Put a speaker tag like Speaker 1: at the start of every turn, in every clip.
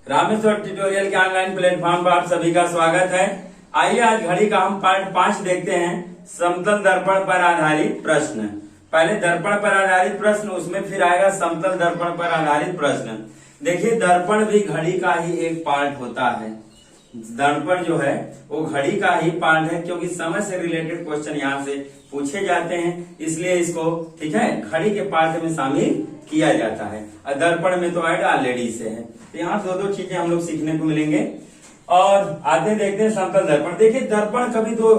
Speaker 1: Rameshwar tutorial के online platform पर आप सभी का स्वागत है। आइए आज घड़ी का हम पार्ट 5 देखते हैं, समतल दर्पण पर आधारित प्रश्न। पहले दर्पण पर आधारित प्रश्न, उसमें फिर आएगा समतल दर्पण पर आधारित प्रश्न। देखिए, दर्पण भी घड़ी का ही एक पार्ट होता है। दर्पण जो है वो घड़ी का ही पार्ट है, क्योंकि समय से रिलेटेड क्वेश्चन यहाँ से पूछे जाते हैं, इसलिए इसको ठीक है घड़ी के पार्ट में शामिल किया जाता है। और दर्पण में तो ऐड ऑलरेडी से है, तो यहाँ दो चीजें हम लोग सीखने को मिलेंगे। और आते देखते हैं समतल दर्पण। देखिए, दर्पण कभी दो,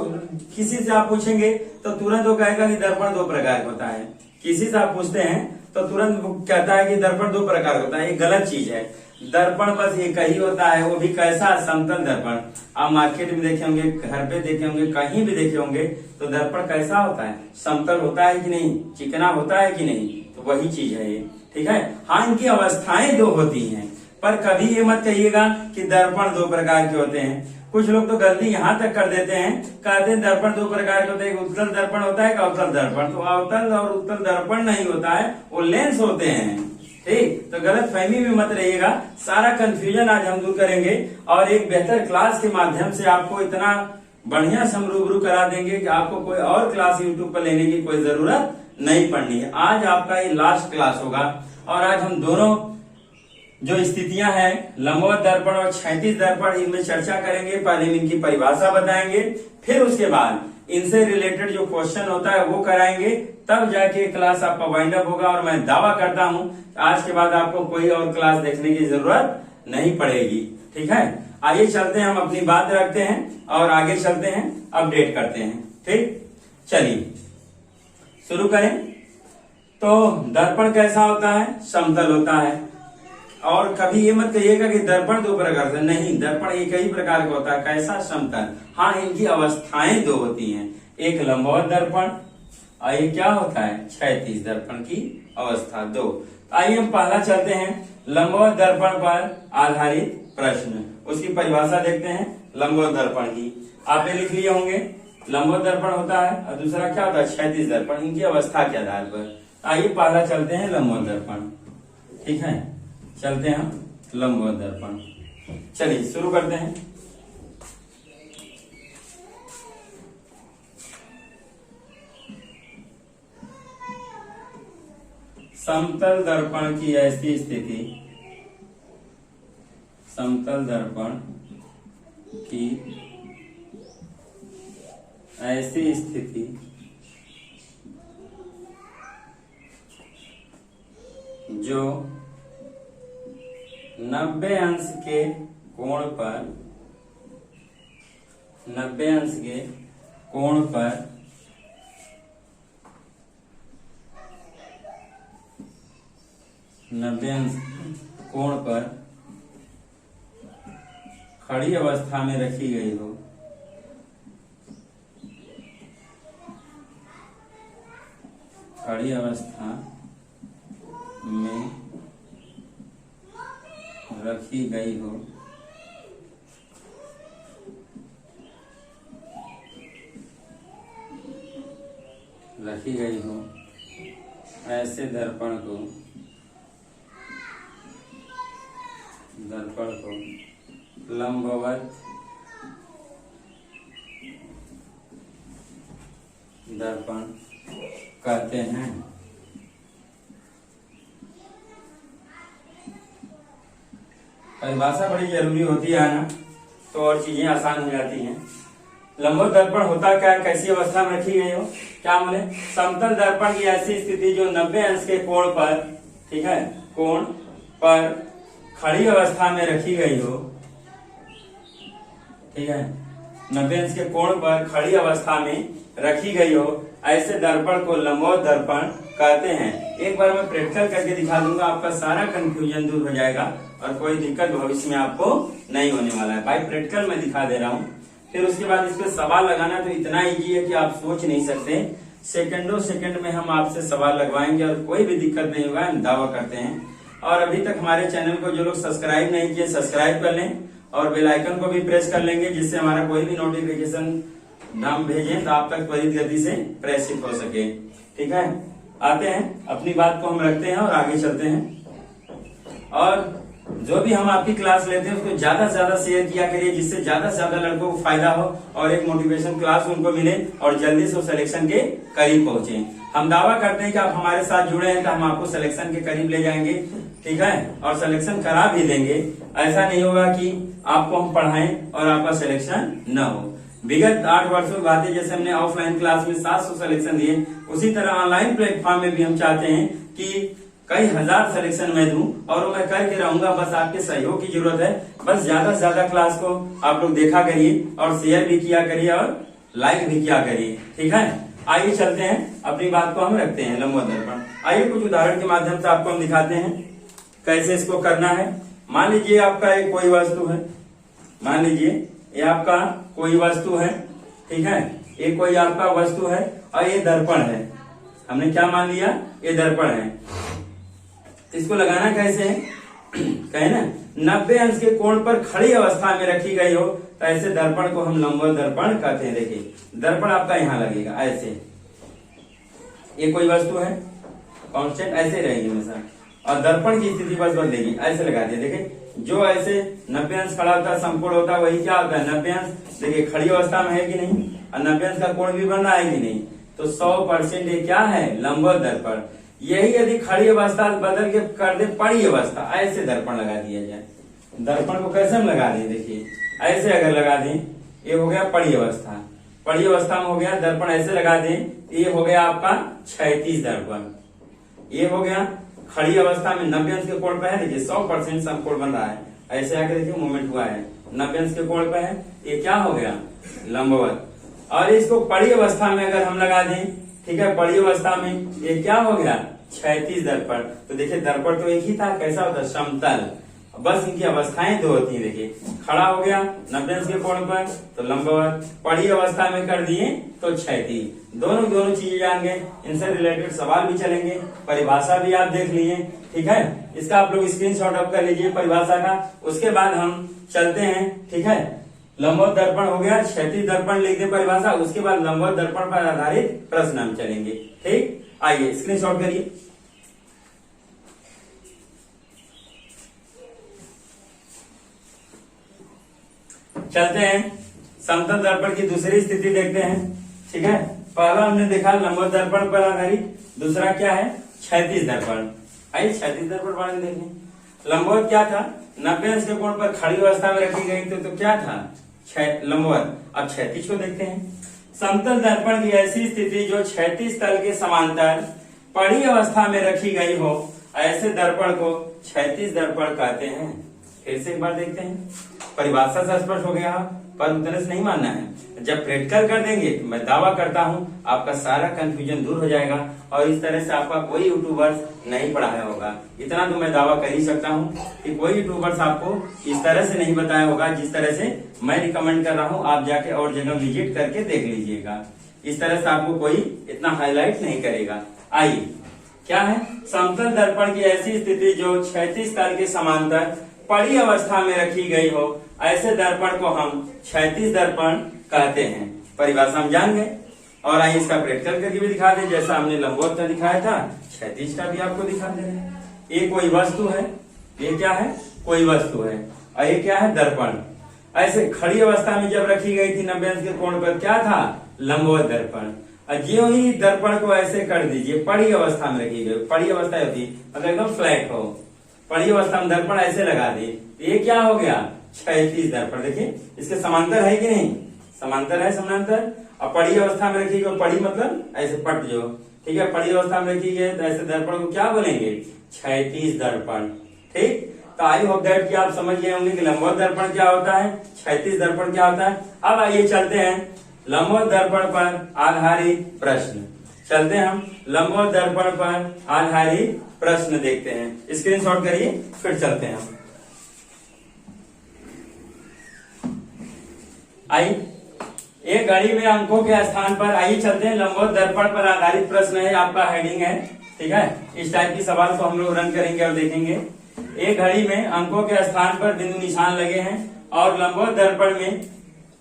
Speaker 1: किसी से आप पूछेंगे तो तुरंत वो कहेगा कि दर्पण दो प्रकार का होता है। किसी से आप पूछते हैं तो तुरंत वो कहता है कि दर्पण दो प्रकार का होता है। ये गलत चीज है। दर्पण बस एक ही होता है, वो भी कैसा? समतल दर्पण। आप मार्केट में देखे होंगे, घर पे देखे होंगे, कहीं भी देखे होंगे, तो दर्पण कैसा होता है? समतल होता है कि नहीं, चिकना होता है कि नहीं, तो वही चीज है ये। ठीक है। हाँ, इनकी अवस्थाएं दो होती हैं, पर कभी ये मत कहिएगा कि दर्पण दो प्रकार के होते हैं। कुछ लोग तो गलती यहाँ तक कर देते हैं, कहते हैं दर्पण दो प्रकार के होते हैं, उत्तल दर्पण होता है कि अवतल दर्पण। तो अवतल और उत्तल दर्पण नहीं होता है, वो लेंस होते हैं। ठीक, तो गलत फहमी में मत रहिएगा। सारा कंफ्यूजन आज हम दूर करेंगे और एक बेहतर क्लास के माध्यम से आपको इतना बढ़िया से हम रूबरू करा देंगे कि आपको कोई और क्लास यूट्यूब पर लेने की कोई जरूरत नहीं पड़नी है। आज आपका ये लास्ट क्लास होगा और आज हम दोनों जो स्थितियां हैं, लंबवत दर्पण और क्षैतिज दर्पण, इनमें चर्चा करेंगे। पहले इनकी परिभाषा बताएंगे, फिर उसके बाद इनसे रिलेटेड जो क्वेश्चन होता है वो कराएंगे, तब जाके क्लास आपका वाइंड अप होगा। और मैं दावा करता हूं आज के बाद आपको कोई और क्लास देखने की जरूरत नहीं पड़ेगी। ठीक है, आइए चलते हैं, हम अपनी बात रखते हैं और आगे चलते हैं, अपडेट करते हैं। ठीक, चलिए शुरू करें। तो दर्पण कैसा होता है? समतल होता है। और कभी ये मत कहिएगा कि दर्पण दो प्रकार से, नहीं, दर्पण एक ही प्रकार का होता है। कैसा? समतल। हाँ, इनकी अवस्थाएं दो होती हैं, एक लंबवत दर्पण और ये क्या होता है? क्षैतिज दर्पण की अवस्था दो। आइए हम पहला चलते हैं, लंबवत दर्पण पर आधारित प्रश्न। उसकी परिभाषा देखते हैं लंबवत दर्पण की। आपने लिख लिए होंगे, लंबवत दर्पण होता है और दूसरा क्या होता है? क्षैतिज दर्पण। इनकी अवस्था के आधार पर आइए पहला चलते हैं, लंबवत दर्पण। ठीक है, चलते हैं लंबवत दर्पण। चलिए शुरू करते हैं। समतल दर्पण की ऐसी स्थिति, समतल दर्पण की ऐसी स्थिति जो 90 अंश के कोण पर 90 अंश के कोण पर कोण पर खड़ी अवस्था में रखी गई हो, खड़ी अवस्था में रखी गई हो, ऐसे दर्पण को लंबवत दर्पण कहते हैं। परिभाषा बड़ी जरूरी होती है ना, तो और चीजें आसान हो जाती हैं। लंबवत दर्पण होता क्या है? कैसी अवस्था में रखी गई हो? क्या बोले? समतल दर्पण की ऐसी स्थिति जो 90 अंश के कोण पर, ठीक है, कोण पर खड़ी अवस्था में रखी गई हो। ठीक है, 90 अंश के कोण पर खड़ी अवस्था में रखी गई हो, ऐसे दर्पण को लंबवत दर्पण कहते हैं। एक बार मैं प्रैक्टिकल करके दिखा दूंगा, आपका सारा कंफ्यूजन दूर हो जाएगा और कोई दिक्कत भविष्य में आपको नहीं होने वाला है। भाई प्रैक्टिकल मैं दिखा दे रहा हूँ, फिर उसके बाद इस पे सवाल लगाना तो इतना इजी है कि आप सोच नहीं सकते। सेकंडों सेकंड में हम आपसे सवाल लगवाएंगे और कोई भी दिक्कत नहीं होगा, हम दावा करते हैं। और अभी तक हमारे चैनल को जो लोग सब्सक्राइब नहीं किए, सब्सक्राइब कर लें और बेल आइकन को भी प्रेस कर लेंगे, जिससे हमारा कोई भी नोटिफिकेशन हम भेजें तो आप तक त्वरित गति से प्रेषित हो सके। ठीक है, आते हैं, अपनी बात को हम रखते हैं और आगे चलते हैं। और जो भी हम आपकी क्लास लेते हैं उसको ज्यादा से ज्यादा शेयर किया करिए, जिससे ज्यादा से ज्यादा लड़कों को फायदा हो और एक मोटिवेशन क्लास उनको मिले और जल्दी से सिलेक्शन के करीब पहुंचे। हम दावा करते हैं कि आप हमारे साथ जुड़े हैं तो हम आपको सिलेक्शन के करीब ले जाएंगे, ठीक है, और सिलेक्शन करा भी देंगे। ऐसा नहीं होगा कि आपको हम पढ़ाएं और आपका सिलेक्शन न हो। विगत 8 वर्षों की बात है, जैसे हमने ऑफलाइन क्लास में 700 सिलेक्शन दिए, उसी तरह ऑनलाइन प्लेटफॉर्म में भी हम चाहते हैं कि कई हजार सिलेक्शन मैं दूं और मैं करके रहूंगा। बस आपके सहयोग की जरूरत है। बस ज्यादा से ज्यादा क्लास को आप लोग देखा करिए और शेयर भी किया करिए और लाइक भी किया करिए, ठीक है। आइए चलते हैं, अपनी बात को हम रखते हैं लंबवत दर्पण। आइए कुछ उदाहरण के माध्यम से आपको हम दिखाते हैं कैसे इसको करना है। मान लीजिए आपका एक कोई वस्तु है, मान लीजिए ये आपका कोई वस्तु है, ठीक है, ये कोई आपका वस्तु है और ये दर्पण है। हमने क्या मान लिया, ये दर्पण है। इसको लगाना कैसे है, कहे ना 90 अंश के कोण पर खड़ी अवस्था में रखी गई हो तो ऐसे दर्पण को हम लंबवत दर्पण कहते हैं। देखिए दर्पण आपका यहाँ लगेगा ऐसे, ये कोई वस्तु है कांस्टेंट ऐसे रहेगी हमेशा और दर्पण की स्थिति बस बदलेगी, ऐसे लगा दिया। देखिए जो ऐसे 90 अंश खड़ा होता है संपूर्ण होता है वही क्या होता है 90 अंश। देखिए खड़ी अवस्था में है कि नहीं और 90 अंश का कोण भी बन रहा है कि नहीं, तो 100% ये क्या है लंबवत दर्पण। यही यदि खड़ी अवस्था बदल के कर दे पड़ी अवस्था, ऐसे दर्पण लगा दिया जाए। दर्पण को कैसे हम लगा दें, देखिए ऐसे अगर लगा दें, ये हो गया पड़ी अवस्था, पड़ी अवस्था में हो गया दर्पण ऐसे लगा दें, ये हो गया आपका क्षैतिज दर्पण। ये हो गया खड़ी अवस्था में 90 अंश के कोण पे है, देखिए 100% समकोण बन रहा है, ऐसे आके देखिए मूवमेंट हुआ है 90 अंश के कोण पे है, ये क्या हो गया लंबवत। और इसको पड़ी अवस्था में अगर हम लगा दें, ठीक है, पड़ी अवस्था में ये क्या हो गया क्षैतिज दर्पण। तो देखिए दर्पण तो एक ही था, कैसा होता समतल, बस इनकी अवस्थाएं दो होती है। देखिए खड़ा हो गया 90 अंश के कोण पर तो लंबवत, पड़ी अवस्था में कर दिए तो क्षैतिज। दोनों चीजें जान गए, इनसे रिलेटेड सवाल भी चलेंगे, परिभाषा भी आप देख लीजिए, ठीक है। इसका आप लोग स्क्रीनशॉट अप कर लीजिए परिभाषा का। उसके बाद हम चलते हैं, ठीक है, लंबवत दर्पण हो गया, क्षैतिज दर्पण लिख दे परिभाषा, उसके बाद लंबवत दर्पण पर आधारित प्रश्न हम चलेंगे, ठीक। आइए स्क्रीनशॉट करिए। चलते हैं समतल दर्पण की दूसरी स्थिति देखते हैं, ठीक है। पहला हमने देखा लंबवत दर्पण पर आधारित, दूसरा क्या है क्षैतिज दर्पण। आइए क्षैतिज दर्पण बारे में देखें। लंबवत क्या था 90 अंश के कोण पर खड़ी अवस्था में रखी गई तो क्या था लंबवत। अब क्षैतिज को देखते हैं। समतल दर्पण की ऐसी स्थिति जो क्षैतिज तल के समांतर पड़ी अवस्था में रखी गई हो, ऐसे दर्पण को क्षैतिज दर्पण कहते हैं। फिर से एक बार देखते हैं, परिभाषा से स्पष्ट हो गया, पर उतने से नहीं मानना है। जब प्रैक्टिकल कर देंगे तो मैं दावा करता हूं आपका सारा कंफ्यूजन दूर हो जाएगा और इस तरह से आपका कोई यूट्यूबर्स नहीं पढ़ाया होगा। इतना तो मैं दावा कर ही सकता हूं कि कोई यूट्यूबर्स आपको इस तरह से नहीं बताया होगा जिस तरह से मैं रिकमेंड कर रहा हूं। आप जाके और जगह विजिट करके देख लीजिएगा, इस तरह से आपको कोई इतना हाईलाइट नहीं करेगा। आइए क्या है समतल दर्पण की ऐसी स्थिति जो क्षैतिज तल के समांतर पड़ी अवस्था में रखी गई हो, ऐसे दर्पण को हम क्षैतिज दर्पण कहते हैं। परिभाषा हम जान गए और आइए इसका प्रैक्टिकल करके भी दिखा दे। जैसा हमने लंबवत का दिखाया था क्षैतिज का भी आपको दिखा दे रहे हैं। ये कोई वस्तु है, ये क्या है कोई वस्तु है और ये क्या है दर्पण। ऐसे खड़ी अवस्था में जब रखी गई थी 90 अंश के कोण पर, क्या था लंबवत दर्पण। ज्यों ही दर्पण को ऐसे कर दीजिए, पड़ी अवस्था में रखी गई, पड़ी अवस्था होती मतलब एकदम फ्लैट हो, पड़ी अवस्था में दर्पण ऐसे लगा दिए, ये क्या हो गया क्षैतिज दर्पण। देखिए इसके समांतर है कि नहीं, समांतर है समानांतर। और पड़ी अवस्था में रखी गई, पड़ी मतलब ऐसे पट जो, ठीक है, पड़ी अवस्था में रखी गई तो ऐसे दर्पण को क्या बोलेंगे क्षैतिज दर्पण, ठीक। तो आई होप दैट कि आप समझ गए होंगे कि लंबवत दर्पण क्या होता है, क्षैतिज दर्पण क्या होता है। अब आइए चलते हैं लंबवत दर्पण पर आधारित प्रश्न। चलते हैं हम लंबवत दर्पण पर आधारित प्रश्न देखते हैं। स्क्रीनशॉट करिए फिर चलते हैं हम। आइए एक घड़ी में अंकों के स्थान पर, आइए चलते हैं लंबवत दर्पण पर आधारित प्रश्न है, आपका हेडिंग है, ठीक है। इस टाइप की सवाल को हम लोग रन करेंगे और देखेंगे। एक घड़ी में अंकों के स्थान पर बिंदु निशान लगे हैं और लंबवत दर्पण में,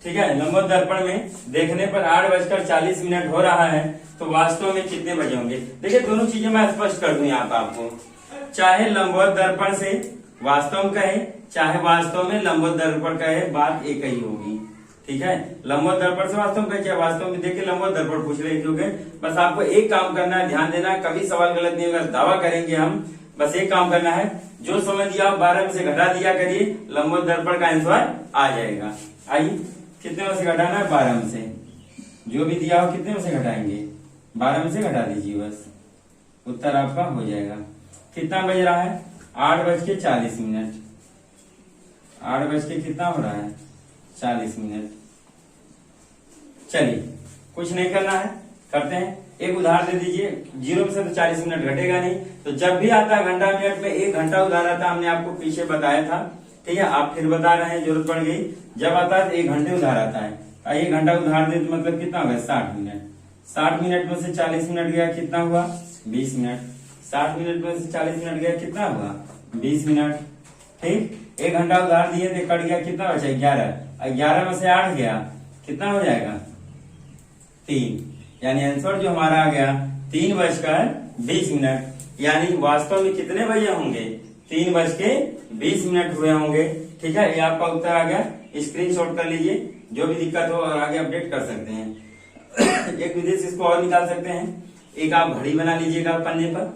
Speaker 1: ठीक है, लंबवत दर्पण में देखने पर 8:40 हो रहा है, तो वास्तव में कितने बजे होंगे। देखिए दोनों चीजें मैं स्पष्ट कर दूं यहाँ पर आपको। चाहे लंबवत दर्पण से वास्तव में कहे चाहे वास्तव में लंबवत दर्पण कहे, बात एक ही होगी। ठीक है, लंबवत दर्पण से वास्तव में कहे चाहे वास्तव में देखिए लंबवत दर्पण पूछ रहे क्योंकि बस आपको एक काम करना है, ध्यान देना, कभी सवाल गलत नहीं होगा, दावा करेंगे हम। बस एक काम करना है, जो समय दिया 12 में से घटा दिया करिए, लंबवत दर्पण का आंसर आ जाएगा। आइए, कितने में से घटाना है? 12 में से। जो भी दिया हो कितने में से घटाएंगे? 12 में से घटा दीजिए, बस उत्तर आपका हो जाएगा। कितना बज रहा है? 8:40। 8 बज के कितना हो रहा है? 40। चलिए, कुछ नहीं करना है, करते हैं। एक उधार दे दीजिए, 0 में से तो 40 मिनट घटेगा नहीं, तो जब भी आता है घंटा मिनट में 1 घंटा उधार आता है, हमने आपको पीछे बताया था। ठीक है, आप फिर बता रहे हैं, जरूरत पड़ गई। जब आता है तो 1 घंटे उधार आता है, 1 घंटा उधार दे तो मतलब कितना होगा? 60 मिनट। 60 मिनट में से 40 मिनट गया, कितना हुआ? 20 मिनट। 60 मिनट में से 40 मिनट गया, कितना हुआ? 20 मिनट। ठीक, 1 घंटा उधार दिए थे, कट गया, कितना बचा? 11। 11 में से 8 गया, कितना हो जाएगा? 3। यानी आंसर जो हमारा आ गया 3:20। यानी वास्तव में कितने बजे होंगे? 3:20 हुए होंगे। ठीक है, ये आपका उत्तर आ गया। स्क्रीनशॉट कर लीजिए, जो भी दिक्कत हो और आगे अपडेट कर सकते हैं। एक विधि से इसको और निकाल सकते हैं। एक आप घड़ी बना लीजिएगा पन्ने पर,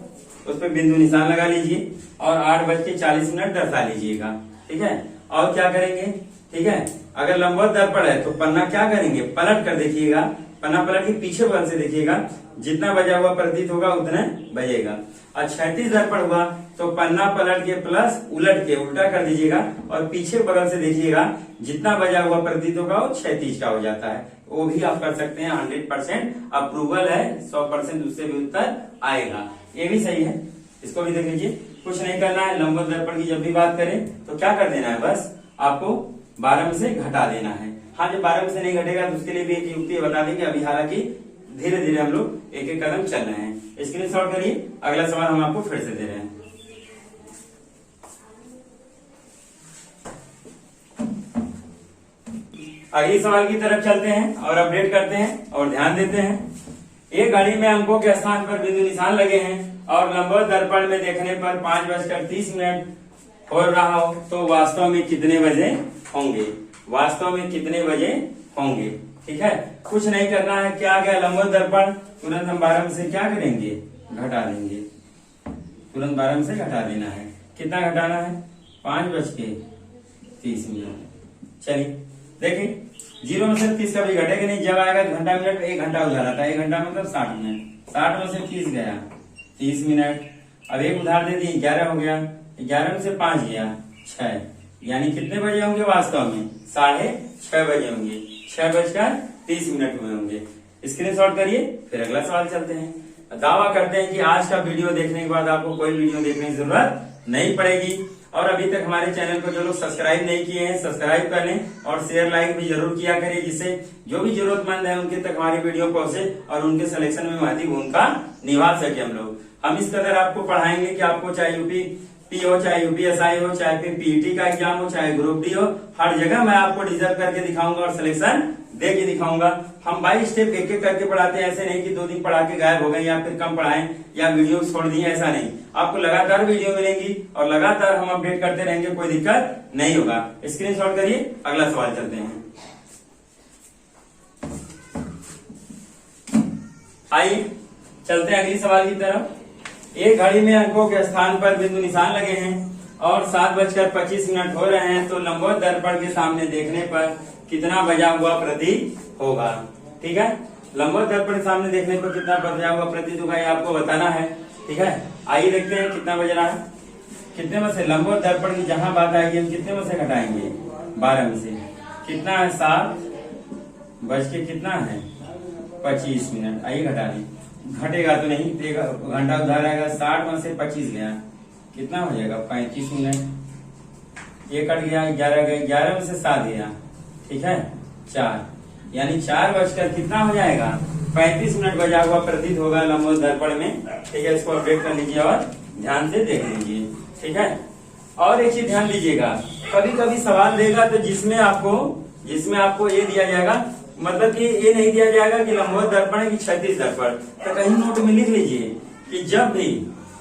Speaker 1: उस पर बिंदु निशान लगा लीजिए और 8:40 दर्शा लीजिएगा। ठीक है, और क्या करेंगे? ठीक है, अगर लंबवत दर्पण है तो पन्ना क्या करेंगे? पलट कर देखिएगा, पन्ना पलट के पीछे बगल से देखिएगा, जितना बजा हुआ प्रतीत होगा उतना बजेगा। और क्षैतिज दर्पण हुआ तो पन्ना पलट के प्लस उलट के उल्टा कर दीजिएगा और पीछे बगल से देखिएगा, जितना बजा हुआ प्रतीत होगा वो क्षैतिज का हो जाता है। वो भी आप कर सकते हैं, 100% अप्रूवल है, 100% उससे भी उत्तर आएगा। ये भी सही है, इसको भी देख लीजिए। कुछ नहीं करना है, लंबवत दर्पण की जब भी बात करें तो क्या कर देना है? बस आपको 12 में से घटा देना है। हाँ, जब 12 में से नहीं घटेगा तो उसके लिए भी एक युक्ति बता देंगे। अभी हालांकि धीरे धीरे हम लोग एक एक कदम चल रहे हैं। स्क्रीनशॉट करिए, अगला सवाल हम आपको फिर से दे रहे हैं। अगले सवाल की तरफ चलते हैं और अपडेट करते हैं और ध्यान देते हैं। एक घड़ी में अंकों के स्थान पर बिंदु निशान लगे हैं और लंबवत दर्पण में देखने पर 5:30 हो रहा हो तो वास्तव में कितने बजे होंगे? वास्तव में कितने बजे होंगे? ठीक है, कुछ नहीं करना है। क्या गया? लंबवत दर्पण, तुरंत हम 12 में से क्या करेंगे? घटा देंगे। तुरंत 12 में से घटा देना है। कितना घटाना है? 5:30। चलिए देखिए, 0 में से 30 कभी घटेगा नहीं। जब आएगा घंटा मिनट, 1 घंटा उधार आता है, 1 घंटा मतलब 60 मिनट। 60 में से 30 गया, 30 मिनट। अब एक उधार दे दिए, 11 हो गया, 11 में से 5 गया, 6। यानी कितने बजे होंगे वास्तव में? 6:30 बजे होंगे। 6:30 हुए होंगे। स्क्रीनशॉट करिए, फिर अगला सवाल चलते हैं। दावा करते हैं कि आज का वीडियो देखने के बाद आपको कोई वीडियो देखने की जरूरत नहीं पड़ेगी। और अभी तक हमारे चैनल को जो लोग सब्सक्राइब नहीं किए हैं, सब्सक्राइब कर लें और शेयर लाइक भी जरूर किया करिए, जिससे जो भी जरूरतमंद है उनके तक हमारी वीडियो पहुंचे और उनके सिलेक्शन में महत्वपूर्ण भूमिका निभा सके हम लोग। हम इस कदर आपको पढ़ाएंगे कि आपको चाहे यूपी हो, चाहे यूपीएसआई हो, चाहे फिर पीईटी का एग्जाम हो, चाहे ग्रुप डी हो, हर जगह मैं आपको डिजर्व करके दिखाऊंगा और सिलेक्शन दे के दिखाऊंगा। हम बाई स्टेप एक एक करके पढ़ाते हैं, ऐसे नहीं कि 2 दिन पढ़ा के गायब हो गए या फिर कम पढ़ाएं या वीडियो छोड़ दिए, ऐसा नहीं। आपको लगातार वीडियो मिलेंगी और लगातार हम अपडेट करते रहेंगे, कोई दिक्कत नहीं होगा। स्क्रीनशॉट करिए, अगला सवाल चलते हैं। आइए चलते हैं अगली सवाल की तरफ। एक घड़ी में अंकों के स्थान पर बिंदु निशान लगे हैं और 7:25 हो रहे हैं तो लंबवत दर्पण के सामने देखने पर कितना बजा हुआ प्रतीत होगा? ठीक है, लंबवत दर्पण के सामने देखने पर कितना बजा हुआ प्रतीत होगा ये आपको बताना है। ठीक है, आइए देखते हैं कितना बज रहा है। कितने में से लंबवत दर्पण की जहां बात आएगी हम कितने में से घटाएंगे? 12 में से। कितना है? 7:25। आइए घटा दी, घटेगा तो नहीं, घंटा उधार आएगा। 60 में से 25 गया, कितना हो जाएगा? 35 मिनट। ये कट गया, 11 गया, 11 में से 7 गया, ठीक है, 4। यानी 4 कितना हो जाएगा? 35 मिनट बजा हुआ प्रतीत होगा लंबवत दर्पण में। ठीक है, इसको अपडेट कर लीजिए और ध्यान से देख लीजिए। ठीक है, और एक चीज ध्यान दीजिएगा, कभी कभी सवाल देगा तो जिसमें आपको ये दिया जाएगा, मतलब कि ये नहीं दिया जाएगा कि लंबवत दर्पण है कि क्षैतिज दर्पण, तो कहीं नोट में लिख लीजिए कि जब भी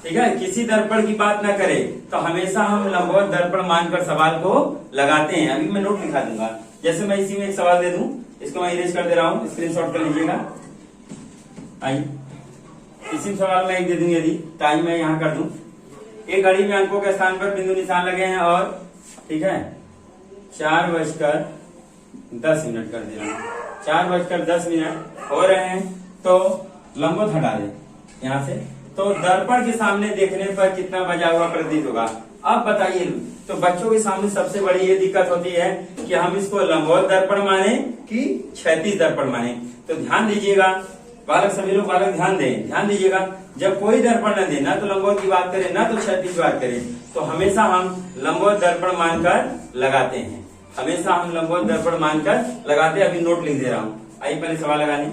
Speaker 1: ठीक है, किसी दर्पण की बात ना करें तो हमेशा हम लंबवत दर्पण मानकर सवाल को लगाते हैं। अभी मैं नोट लिखा दूंगा, जैसे मैं इसी में एक सवाल दे दूं, इसको मैं इरेज कर दे रहा हूँ, स्क्रीनशॉट कर लीजिएगा। आइए इसी सवाल में एक दे दूं, यदि टाइम मैं यहाँ कर दूं, एक घड़ी में अंकों के स्थान पर बिंदु निशान लगे हैं और ठीक है 4:10 कर दे रहा हूँ, 4:10 हो रहे हैं, तो लंबवत हटा दे यहाँ से, तो दर्पण के सामने देखने पर कितना बजा हुआ प्रतीत होगा। अब बताइए, तो बच्चों के सामने सबसे बड़ी ये दिक्कत होती है कि हम इसको लंबवत दर्पण माने कि क्षैतिज दर्पण माने। तो ध्यान दीजिएगा बालक, सभी लोग बालक ध्यान दें, ध्यान दीजिएगा, जब कोई दर्पण न दे, ना तो लंबवत की बात करें ना तो क्षैतिज की बात करें, तो हमेशा हम लंबवत दर्पण मानकर लगाते हैं, हमेशा हम लंबवत दर्पण मानकर लगाते हैं। अभी नोट लिख दे रहा हूँ, आइए पहले सवाल लगाने।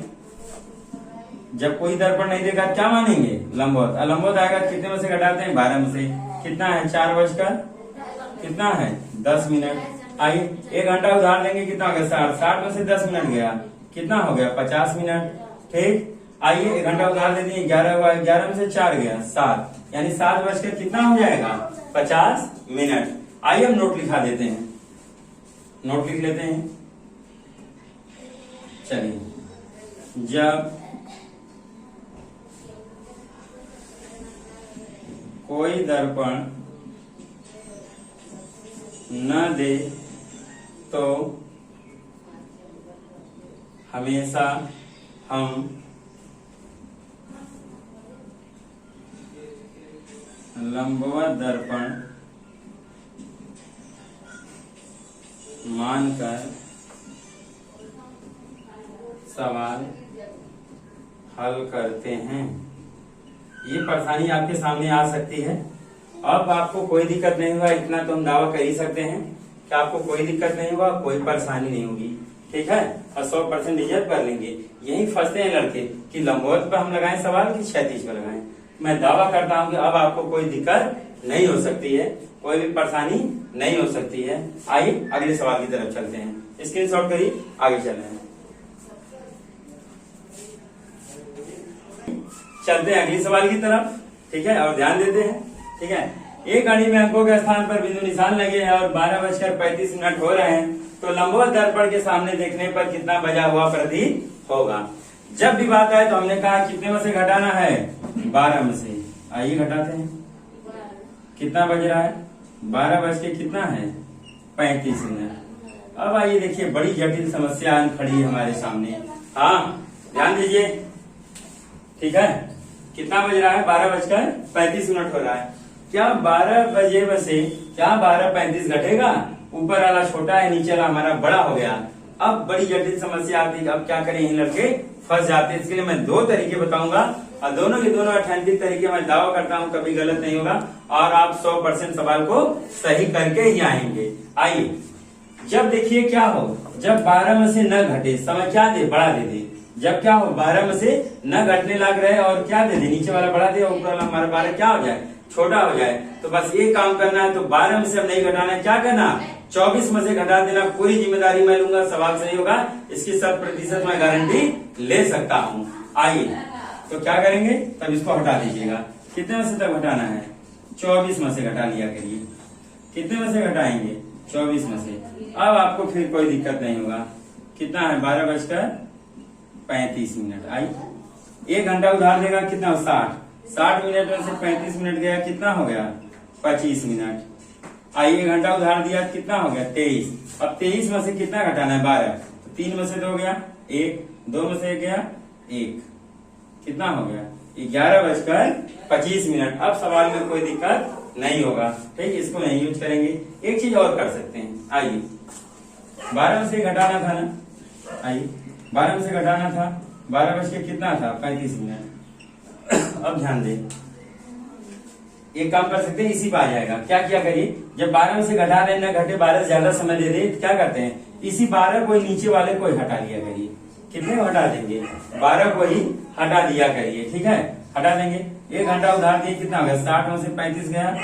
Speaker 1: जब कोई दर्पण नहीं देगा क्या मानेंगे, लंबवत। लंबवत आएगा कितने में से घटाते हैं, 12 में से, कितना है 4:10। आइए 1 घंटा उधार देंगे, कितना हो गया 60, 60 में से 10 मिनट गया, कितना हो गया 50 मिनट। ठीक, आइए 1 घंटा उधार दे दिए, 11 हुआ, 11 में से 4 गया 7, यानी 7 कितना हो जाएगा 50 मिनट। आइए हम नोट लिखा देते हैं, नोट लिख लेते हैं। चलिए, जब कोई दर्पण न दे तो हमेशा हम लंबवत दर्पण मानकर सवाल हल करते हैं। ये परेशानी आपके सामने आ सकती है। अब आपको कोई दिक्कत नहीं होगा, इतना तो हम दावा कर ही सकते हैं कि आपको कोई दिक्कत नहीं होगा, कोई परेशानी नहीं होगी, ठीक है, और 100% डिजर्व कर लेंगे। यही फंसते हैं लड़के कि लंबवत पर हम लगाएं सवाल कि क्षैतिज पर लगाएं। मैं दावा करता हूं कि अब आपको कोई दिक्कत नहीं हो सकती है, कोई भी परेशानी नहीं हो सकती है। आइए अगले सवाल की तरफ चलते हैं, स्क्रीनशॉट करिए, आगे चल रहे हैं। चलते हैं अगले सवाल की तरफ, ठीक है, और ध्यान देते हैं, ठीक है। एक घड़ी में अंकों के स्थान पर बिंदु निशान लगे हैं और 12:35 हो रहे हैं, तो लंबवत दर्पण के सामने देखने पर कितना बजा हुआ प्रतीत होगा। जब भी बात आए तो हमने कहा कितने में से घटाना है, 12 में से। आइए घटाते हैं, कितना बज रहा है, 12:35। अब आइए देखिए, बड़ी जटिल समस्या खड़ी है हमारे सामने। हाँ ध्यान दीजिए, ठीक है, कितना बज रहा है, 12:35 हो रहा है। क्या 12 बजे में से क्या 12:35 घटेगा? ऊपर वाला छोटा है, नीचे वाला हमारा बड़ा हो गया। अब बड़ी जटिल समस्या आती है, अब क्या करें, इन लड़के फंस जाते हैं। इसके लिए मैं 2 तरीके बताऊंगा और दोनों के दोनों ऑथेंटिक तरीके, मैं दावा करता हूं कभी गलत नहीं होगा और आप 100% सवाल को सही करके ही आएंगे। आइए, जब देखिए क्या हो, जब 12 में से न घटे, समय क्या दे, बड़ा दे दे। जब क्या हो, 12 में से न घटने लग रहे और क्या दे दे, नीचे वाला बड़ा दे और ऊपर वाला हमारा 12 क्या हो जाए, छोटा हो जाए। तो बस ये काम करना है। तो 12 में से अब नहीं घटाना है, क्या करना, 24 में से घटा देना। पूरी जिम्मेदारी मैं लूंगा, सवाल सही होगा, इसकी 100% मैं गारंटी ले सकता हूँ। आइए तो क्या करेंगे, तब इसको हटा दीजिएगा। कितने में से तक घटाना है, 24 में से घटा लिया करिए। कितने में से घटाएंगे, 24 में से। अब आपको फिर कोई दिक्कत नहीं होगा। कितना है, 12:35। आइए 1 घंटा उधार देगा, कितना 60 मिनट में से 35 मिनट गया, कितना हो गया 25 मिनट। आइए 1 घंटा उधार दिया, कितना हो गया 23। अब 23 में से कितना घटाना है, 12। तो 3 में से 2 गया 1, 2 में से 1 गया 1, कितना हो गया 11:25। अब सवाल में कोई दिक्कत नहीं होगा, ठीक, इसको नहीं यूज करेंगे। एक चीज और कर सकते हैं, आइए 12 में से घटाना था ना, आइए 12 में से घटाना था, 12 कितना था 35। अब ध्यान दें, एक काम कर सकते हैं, इसी पे आ जाएगा। क्या किया करिए, जब 12 में से घटा रहे ना घटे, 12 से ज्यादा समय दे दे, क्या करते हैं, इसी 12 को नीचे वाले को हटा लिया करिए। कितने को हटा देंगे, 12 को ही हटा दिया करिए, ठीक है, हटा देंगे। 1 घंटा उधार दिए, कितना हो गया, 60 में से 35 गया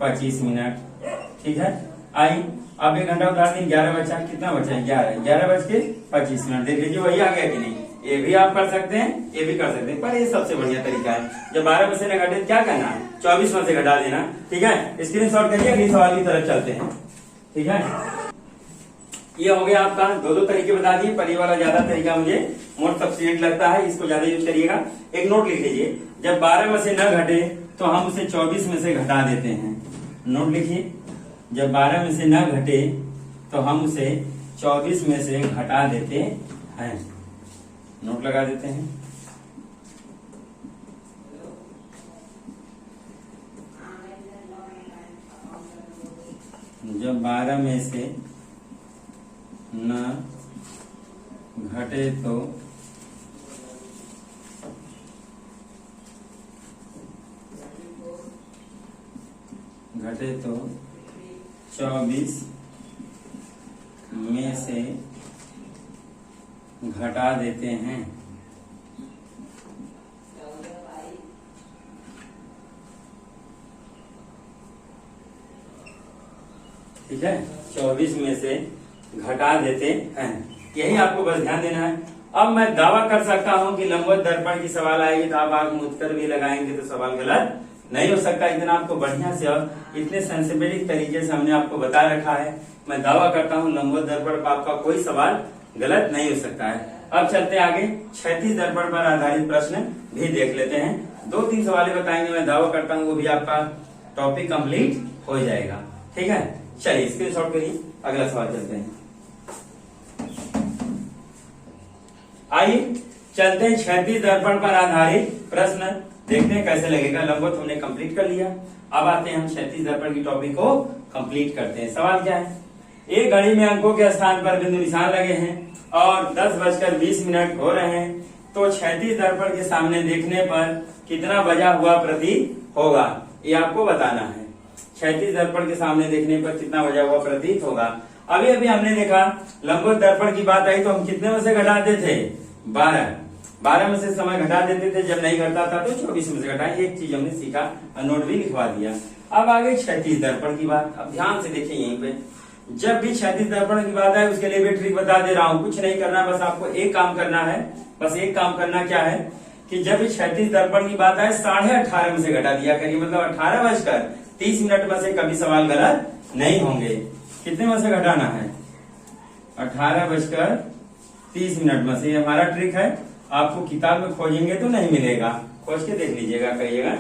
Speaker 1: 25 मिनट, ठीक है। आई अब 1 घंटा उधार दिए, 11 बचा, कितना बचा 11, 11:25। देख लीजिए वही आ गया कि नहीं, ये भी आप कर सकते हैं, ये भी कर सकते हैं, पर ये सबसे बढ़िया तरीका है। जब 12 में से न घटे क्या करना है, 24 में से घटा देना। ठीक है, स्क्रीनशॉट करिए, अगले सवाल की तरफ चलते हैं। ठीक है, ये हो गया आपका दो तरीके बता दिए, पर ये वाला ज्यादा तरीका मुझे मोस्ट सब्सिडेंट लगता है, इसको ज्यादा यूज करिएगा। एक नोट लिख लीजिए, जब 12 में से न घटे तो हम उसे 24 में से घटा देते हैं। नोट लिखिए, जब 12 में से न घटे तो हम उसे 24 में से घटा देते हैं। नोट लगा देते हैं। जब 12 में से न घटे तो घटे तो 24 में से घटा देते हैं। ठीक है, 24 में से घटा देते हैं, यही आपको बस ध्यान देना है। अब मैं दावा कर सकता हूं कि लंबवत दर्पण की सवाल आएगी तो आप आंख मूंद कर भी लगाएंगे तो सवाल गलत नहीं हो सकता। इतना आपको बढ़िया से और इतने सेंसिटिव तरीके से हमने आपको बता रखा है, मैं दावा करता हूं लंबवत दर्पण पर आपका कोई सवाल गलत नहीं हो सकता है। अब चलते हैं आगे, क्षैतिज दर्पण पर आधारित प्रश्न भी देख लेते हैं। 2-3 सवाल बताएंगे, मैं दावा करता हूँ वो भी आपका टॉपिक कंप्लीट हो जाएगा। ठीक है, चलिए स्क्रीनशॉट करिए, अगला सवाल चलते हैं। आइए चलते हैं क्षैतिज दर्पण पर आधारित प्रश्न देखते हैं कैसे लगेगा। लंबवत हमने कंप्लीट कर लिया, अब आते हैं हम क्षैतिज दर्पण की टॉपिक को कंप्लीट करते हैं। सवाल क्या है, एक घड़ी में अंकों के स्थान पर बिंदु निशान लगे हैं और 10:20 हो रहे हैं, तो क्षैतिज दर्पण के सामने देखने पर कितना बजा हुआ प्रतीत होगा, ये आपको बताना है। क्षैतिज दर्पण के सामने देखने पर कितना बजा हुआ प्रतीत होगा। अभी अभी हमने देखा लंबवत दर्पण की बात आई तो हम कितने में से घटाते थे, 12 में से समय घटा देते थे, जब नहीं घटता था तो 24 में से घटाए। एक चीज हमने सीखा, नोट भी लिखवा दिया। अब आगे क्षैतिज दर्पण की बात, अब ध्यान से देखिए यहीं पे, जब भी क्षैतिज दर्पण की बात आए उसके लिए भी ट्रिक बता दे रहा हूँ, कुछ नहीं करना, बस आपको एक काम करना है। बस एक काम करना क्या है कि जब भी क्षैतिज दर्पण की बात आए 18:30 में से घटा दिया करिए, मतलब 18:30 में से कभी सवाल गलत नहीं होंगे। कितने में से घटाना है, 18:30 में से। हमारा ट्रिक है, आपको किताब में खोजेंगे तो नहीं मिलेगा, खोज के देख लीजिएगा, करिएगा।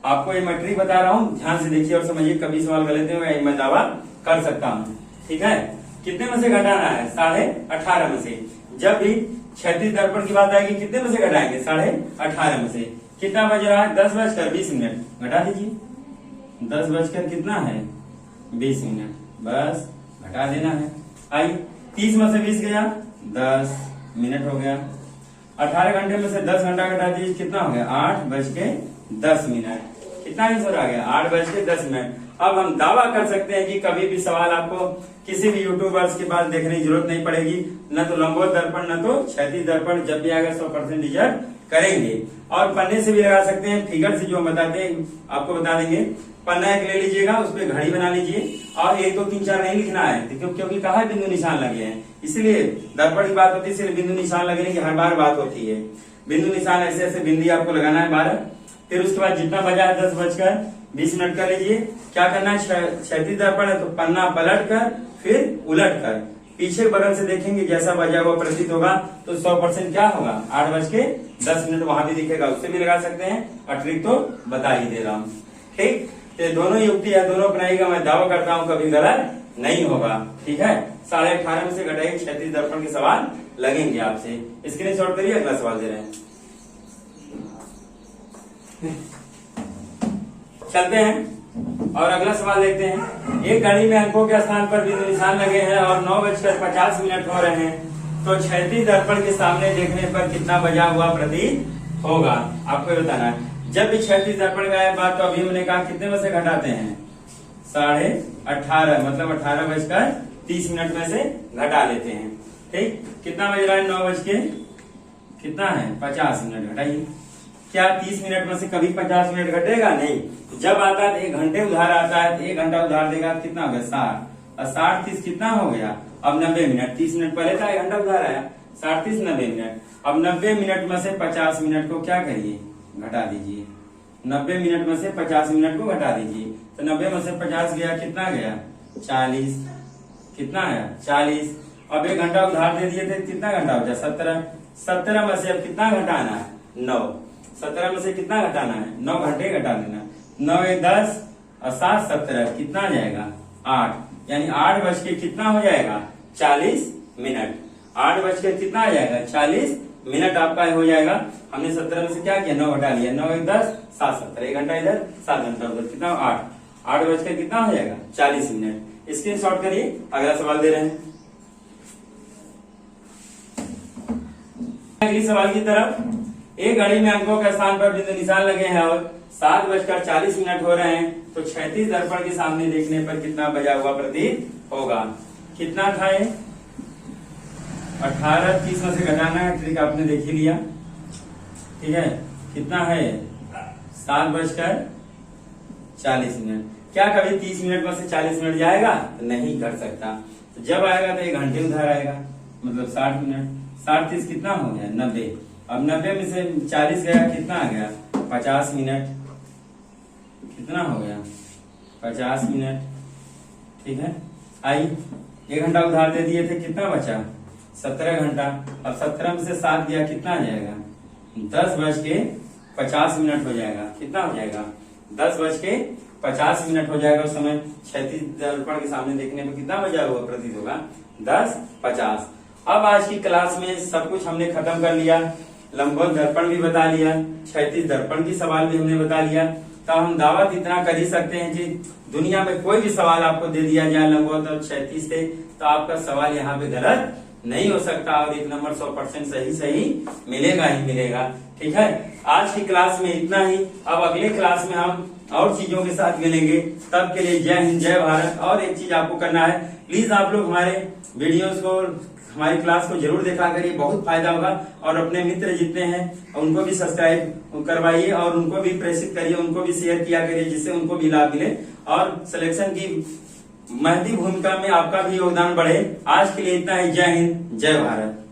Speaker 1: आपको ये मैं ट्रिक बता रहा हूँ, ध्यान से देखिए और समझिए, कभी सवाल गलत है मैं दावा कर सकता हूँ। ठीक है, कितने में से घटाना है, 18:30 में से। जब भी क्षैतिज दर्पण की बात आएगी कितने में से घटाएंगे, 18:30 में से। कितना बज रहा है, 10:20, घटा दीजिए। 10 कितना है, 20 मिनट, बस घटा देना है। आइए 30 में से 20 गया, 10 मिनट हो गया। 18 घंटे में से 10 घंटा घटा दीजिए, कितना हो गया, 8:10। कितना आंसर आ गया, 8:10। अब हम दावा कर सकते हैं कि कभी भी सवाल आपको किसी भी यूट्यूबर्स के पास देखने की जरूरत नहीं पड़ेगी, न तो लंबवत दर्पण न तो क्षैतिज दर्पण, जब भी आएगा 100% रिजल्ट करेंगे। और पन्ने से भी लगा सकते हैं, फिगर से जो हम बताते हैं आपको बता देंगे। पन्ना एक ले लीजिएगा, उस पर घड़ी बना लीजिए और 1 2 3 4 नहीं लिखना है, क्योंकि कहा है बिंदु निशान लगे हैं, इसलिए दर्पण की बात होती है, इसलिए बिंदु निशान लगने की हर बार बात होती है। बिंदु निशान ऐसे ऐसे बिंदी आपको लगाना है 12। फिर उसके बाद जितना बजा है 10:20 कर लीजिए। क्या करना है, क्षैतिज दर्पण है तो पन्ना पलट कर फिर उलट कर पीछे बगल से देखेंगे, जैसा बजा हुआ प्रतीत होगा तो 100% क्या होगा, 8:10 वहां भी दिखेगा, उससे भी लगा सकते हैं। और ट्रिक तो बता ही दे रहा हूँ। ठीक, तो दोनों युक्ति है, दोनों अपनाएगा, मैं दावा करता हूँ कभी गलत नहीं होगा। ठीक है, 18:30 में से घटाइए, क्षैतिज दर्पण के सवाल लगेंगे आपसे। स्क्रीनशॉट करिए, अगला सवाल दे रहे हैं। चलते हैं और अगला सवाल देखते हैं। एक घड़ी में अंकों के स्थान पर बिंदु निशान लगे हैं और 9:50 हो रहे हैं, तो क्षैतिज दर्पण के सामने देखने पर कितना बजा हुआ प्रतीत होगा, आपको ये बताना है। जब भी क्षैतिज दर्पण का बात, तो अभी हमने कहा कितने में से घटाते हैं, 18:30, मतलब 18:30 में से घटा लेते हैं। ठीक, कितना बज रहा है, 9:50 घटाइए। क्या 30 मिनट में से कभी 50 मिनट घटेगा, नहीं। जब आता है 1 घंटे उधार आता है, 1 घंटा उधार देगा, कितना हो गया, 60 और 60 30 कितना हो गया, अब 90 मिनट। 30 मिनट पहले था, 1 घंटा उधार आया, 60 30 90 मिनट। अब 90 मिनट में से 50 मिनट को क्या करिए, घटा दीजिए। 90 मिनट में से 50 मिनट को घटा दीजिए। तो 90 में से 50 गया, कितना गया, 40। कितना है, 40। अब 1 घंटा उधार दे दिए थे, कितना घंटा हो गया, 17। 17 में से अब कितना घटाना है, 9। 17 में से कितना घटाना है, 9 घंटे घटा देना। 9 1 10 और 7 17, कितना आ जाएगा, 8। यानी 8 बज के कितना हो जाएगा, 40 मिनट। 8 बज के कितना आ जाएगा, 40 मिनट आपका हो जाएगा। हमने 17 में से क्या किया, 9 घटा लिया। 9 1 10 7 17, 1 घंटा इधर, 7 घंटा उधर, कितना 8। 8 बज के कितना हो जाएगा, 40 मिनट। स्क्रीनशॉट करिए, अगला सवाल दे रहे हैं। अगली सवाल की तरफ। एक घड़ी में अंकों के स्थान पर बिंदु निशान लगे हैं और 7:40 हो रहे हैं, तो 36 दर्पण के सामने देखने पर कितना बजा हुआ प्रतीत होगा। कितना था ये, 18। 30 में से घटाना है, ट्रिक आपने देख ही लिया, ठीक है। कितना है, 7:40। क्या कभी 30 मिनट में से 40 मिनट जाएगा, तो नहीं कर सकता। तो जब आएगा तो 1 घंटे उधर आएगा, मतलब 60 मिनट। 60 30 कितना हो गया, 90। अब 90 में से 40 गया, कितना आ गया, 50 मिनट। कितना हो गया, 50 मिनट, ठीक है। आई 1 घंटा उधार दे दिए थे, कितना बचा, 17 घंटा। अब 17 में से 7 गया, कितना आ जाएगा, 10:50 हो जाएगा। कितना हो जाएगा, 10:50 हो जाएगा। उस समय 36 दर्पण के सामने देखने पर कितना बजा हुआ प्रतीत होगा, 10:50। अब आज की क्लास में सब कुछ हमने खत्म कर लिया। लंबवत दर्पण भी बता लिया, 36 दर्पण की सवाल भी हमने बता लिया। तो हम दावत इतना कर ही सकते हैं कि दुनिया में कोई भी सवाल आपको दे दिया जाए लंबवत और 36 से, तो आपका सवाल यहाँ पे गलत नहीं हो सकता और 1 नंबर 100% सही मिलेगा ही मिलेगा, ठीक है। आज की क्लास में इतना ही। अब अगले क्लास में हम और चीजों के साथ मिलेंगे। तब के लिए जय हिंद, जय भारत। और एक चीज आपको करना है, प्लीज आप लोग हमारे वीडियोस को, हमारी क्लास को जरूर देखा करिए, बहुत फायदा होगा। और अपने मित्र जितने हैं उनको भी सब्सक्राइब करवाइए और उनको भी प्रेरित करिए, उनको भी शेयर किया करिए, जिससे उनको भी लाभ मिले और सिलेक्शन की महती भूमिका में आपका भी योगदान बढ़े। आज के लिए इतना ही। जय हिंद, जय भारत।